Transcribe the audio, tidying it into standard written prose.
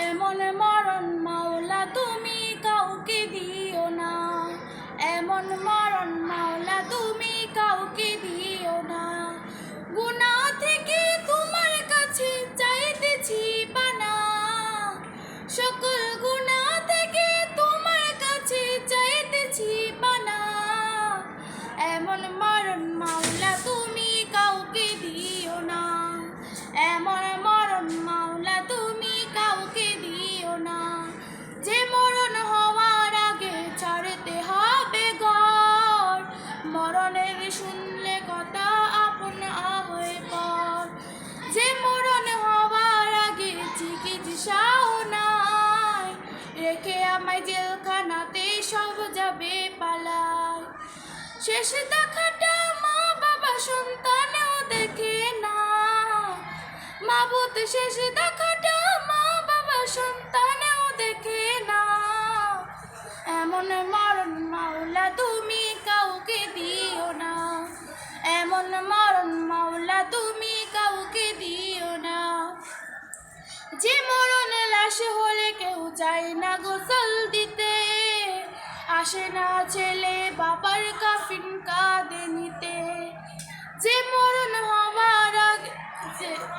এমন মরণ মাওলা তুমি কাউকে দিও না, এমন মরণ মাওলা তুমি কাউকে দিও না। গুনাহ থেকে তোমার কাছে চাইতেছি পানা, সকল গুনাহ থেকে তোমার কাছে চাইতেছি পানা। এমন মরণ মাওলা তুমি কাউকে দিও না, এমন মরণ মাওলা তুমি কাউকে দিও না। যে মরণ হওয়ার আগে ছাড়তে হবে ঘর, মরণের শুনলে কথা আপন হয়ে পর। যে মরণ হওয়ার আগে চিকিৎসাও নাই, রেখে আমায় জেলখানাতে সব যাবে পালায়। শেষ দেখাটা মা বাবা সন্তানেও দেখে না, মাবুদ শেষ দেখাটা মা বাবা সন্তানেও দেখে না। এমন মরণ মাওলা তুমি কাউকে দিও না, এমন মরণ মাওলা তুমি কাউকে দিও না। যে মরণ লাশ হলে কেউ চায় না গোসল দিতে, আসে না ছেলে বাবার কাফিন কাঁধে নিতে। যে মরণ হওয়ার আগে